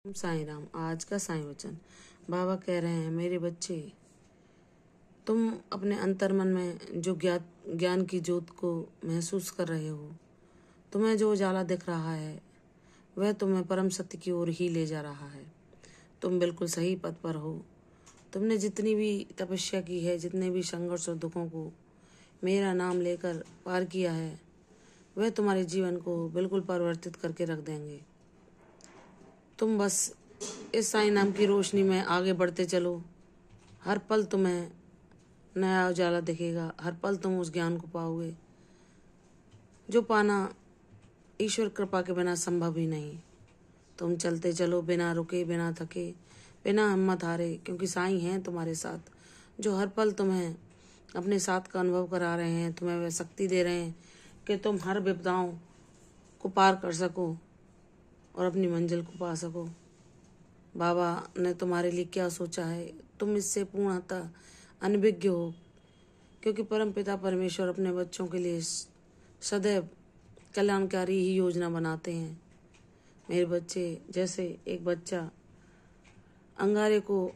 साईं राम। आज का साईं वचन। बाबा कह रहे हैं, मेरे बच्चे, तुम अपने अंतर मन में जो ज्ञान की ज्योत को महसूस कर रहे हो, तुम्हें जो उजाला दिख रहा है वह तुम्हें परम सत्य की ओर ही ले जा रहा है। तुम बिल्कुल सही पथ पर हो। तुमने जितनी भी तपस्या की है, जितने भी संघर्ष और दुखों को मेरा नाम लेकर पार किया है, वह तुम्हारे जीवन को बिल्कुल परिवर्तित करके रख देंगे। तुम बस इस साईं नाम की रोशनी में आगे बढ़ते चलो। हर पल तुम्हें नया उजाला दिखेगा। हर पल तुम उस ज्ञान को पाओगे जो पाना ईश्वर कृपा के बिना संभव ही नहीं। तुम चलते चलो, बिना रुके, बिना थके, बिना हिम्मत हारे, क्योंकि साईं हैं तुम्हारे साथ, जो हर पल तुम्हें अपने साथ का अनुभव करा रहे हैं। तुम्हें वह शक्ति दे रहे हैं कि तुम हर विपदाओं को पार कर सको और अपनी मंजिल को पा सको। बाबा ने तुम्हारे लिए क्या सोचा है, तुम इससे पूर्णतः अनभिज्ञ हो, क्योंकि परम पिता परमेश्वर अपने बच्चों के लिए सदैव कल्याणकारी ही योजना बनाते हैं। मेरे बच्चे, जैसे एक बच्चा अंगारे को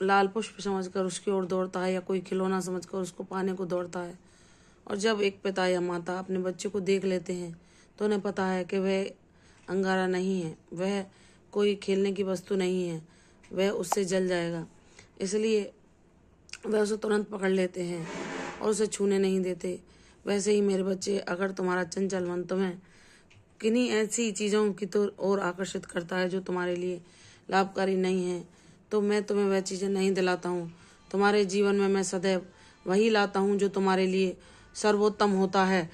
लाल पुष्प समझकर उसकी ओर दौड़ता है, या कोई खिलौना समझकर उसको पाने को दौड़ता है, और जब एक पिता या माता अपने बच्चे को देख लेते हैं तो उन्हें पता है कि वह अंगारा नहीं है, वह कोई खेलने की वस्तु नहीं है, वह उससे जल जाएगा, इसलिए वह उसे तुरंत पकड़ लेते हैं और उसे छूने नहीं देते। वैसे ही मेरे बच्चे, अगर तुम्हारा चंचल मन तुम्हें किन्हीं ऐसी चीज़ों की तो और आकर्षित करता है जो तुम्हारे लिए लाभकारी नहीं है, तो मैं तुम्हें वह चीज़ें नहीं दिलाता हूँ। तुम्हारे जीवन में मैं सदैव वही लाता हूँ जो तुम्हारे लिए सर्वोत्तम होता है।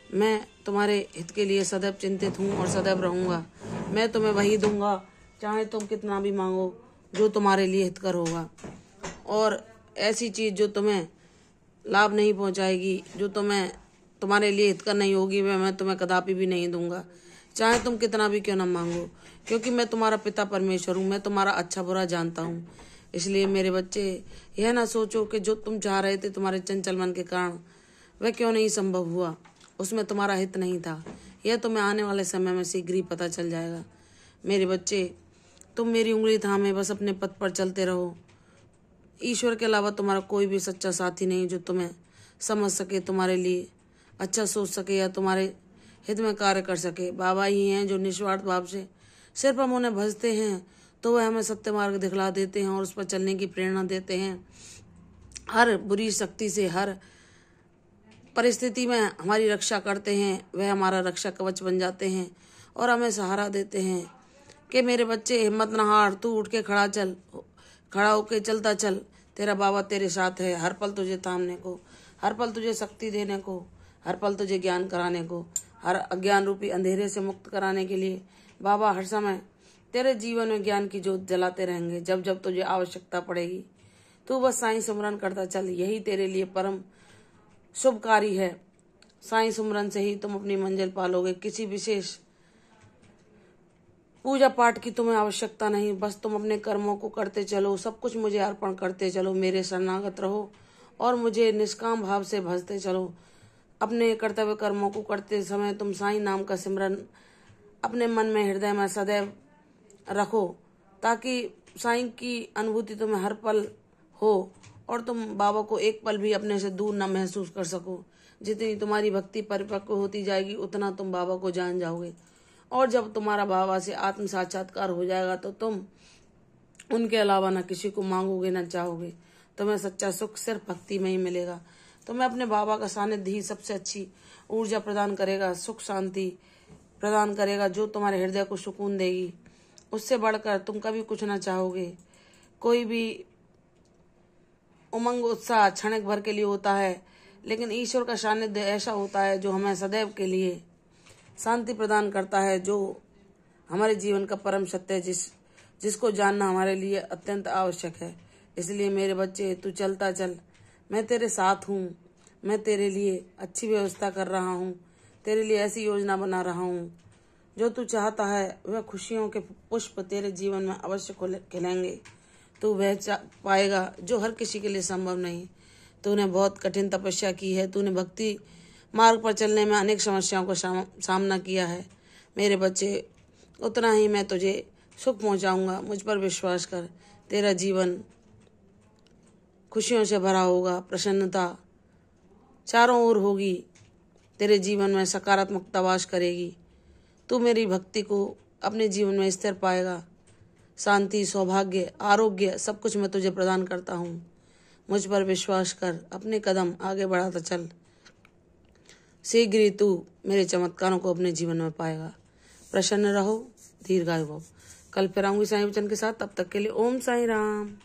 मैं तुम्हारे हित के लिए सदैव चिंतित हूँ और सदैव रहूँगा। मैं तुम्हें वही दूंगा, चाहे तुम कितना भी मांगो, जो तुम्हारे लिए हितकर होगा। और ऐसी चीज़ जो तुम्हें लाभ नहीं पहुँचाएगी, जो तुम्हारे लिए हितकर नहीं होगी, वह मैं तुम्हें कदापि भी नहीं दूंगा, चाहे तुम कितना भी क्यों न मांगो, क्योंकि मैं तुम्हारा पिता परमेश्वर हूँ। मैं तुम्हारा अच्छा बुरा जानता हूँ। इसलिए मेरे बच्चे, यह ना सोचो कि जो तुम चाह रहे थे तुम्हारे चंचल मन के कारण वह क्यों नहीं संभव हुआ, उसमें तुम्हारा हित नहीं था। यह तुम्हें आने वाले समय में शीघ्र ही पता चल जाएगा। मेरे बच्चे, तुम मेरी उंगली थामे बस अपने पथ पर चलते रहो। ईश्वर के अलावा तुम्हारा कोई भी सच्चा साथी नहीं जो तुम्हें समझ सके, तुम्हारे लिए अच्छा सोच सके या तुम्हारे हित में कार्य कर सके। बाबा ही हैं जो निस्वार्थ भाव से सिर्फ हम उन्हें भजते हैं तो वह हमें सत्य मार्ग दिखला देते हैं और उस पर चलने की प्रेरणा देते हैं। हर बुरी शक्ति से, हर परिस्थिति में हमारी रक्षा करते हैं। वह हमारा रक्षा कवच बन जाते हैं और हमें सहारा देते हैं कि मेरे बच्चे, हिम्मत न हार, तू उठ के खड़ा होके चलता चल। तेरा बाबा तेरे साथ है, हर पल तुझे थामने को, हर पल तुझे शक्ति देने को, हर पल तुझे ज्ञान कराने को, हर अज्ञान रूपी अंधेरे से मुक्त कराने के लिए बाबा हर समय तेरे जीवन में ज्ञान की ज्योत जलाते रहेंगे। जब जब तुझे आवश्यकता पड़ेगी तू बस साईं सुमरन करता चल, यही तेरे लिए परम शुभकारी है। साईं सुमरन से ही तुम अपनी मंजिल पालोगे। किसी विशेष पूजा पाठ की तुम्हें आवश्यकता नहीं, बस तुम अपने कर्मों को करते चलो, सब कुछ मुझे अर्पण करते चलो, मेरे शरणागत रहो और मुझे निष्काम भाव से भजते चलो। अपने कर्तव्य कर्मों को करते समय तुम साईं नाम का सिमरन अपने मन में, हृदय में सदैव रखो, ताकि साईं की अनुभूति तुम्हें हर पल हो और तुम बाबा को एक पल भी अपने से दूर न महसूस कर सको। जितनी तुम्हारी भक्ति परिपक्व होती जाएगी उतना तुम बाबा को जान जाओगे, और जब तुम्हारा बाबा से आत्म साक्षात्कार हो जाएगा तो तुम उनके अलावा न किसी को मांगोगे न चाहोगे। तुम्हें सच्चा सुख सिर्फ भक्ति में ही मिलेगा। तुम्हें अपने बाबा का सानिध्य ही सबसे अच्छी ऊर्जा प्रदान करेगा, सुख शांति प्रदान करेगा, जो तुम्हारे हृदय को सुकून देगी। उससे बढ़कर तुम कभी कुछ ना चाहोगे। कोई भी उमंग उत्साह क्षणिक भर के लिए होता है, लेकिन ईश्वर का सानिध्य ऐसा होता है जो हमें सदैव के लिए शांति प्रदान करता है, जो हमारे जीवन का परम सत्य है, जिसको जानना हमारे लिए अत्यंत आवश्यक है। इसलिए मेरे बच्चे, तू चलता चल, मैं तेरे साथ हूँ। मैं तेरे लिए अच्छी व्यवस्था कर रहा हूँ, तेरे लिए ऐसी योजना बना रहा हूँ, जो तू चाहता है वह खुशियों के पुष्प तेरे जीवन में अवश्य खिलेंगे। तू वह पाएगा जो हर किसी के लिए संभव नहीं। तूने बहुत कठिन तपस्या की है, तूने भक्ति मार्ग पर चलने में अनेक समस्याओं का सामना किया है। मेरे बच्चे, उतना ही मैं तुझे सुख पहुंचाऊंगा। मुझ पर विश्वास कर, तेरा जीवन खुशियों से भरा होगा, प्रसन्नता चारों ओर होगी, तेरे जीवन में सकारात्मकता वास करेगी। तू मेरी भक्ति को अपने जीवन में स्थिर पाएगा। शांति, सौभाग्य, आरोग्य सब कुछ मैं तुझे प्रदान करता हूँ। मुझ पर विश्वास कर, अपने कदम आगे बढ़ाता चल। शीघ्र ही तू मेरे चमत्कारों को अपने जीवन में पाएगा। प्रसन्न रहो, दीर्घायु भव। कल फिर आऊंगी साईं वचन के साथ, तब तक के लिए ओम साईं राम।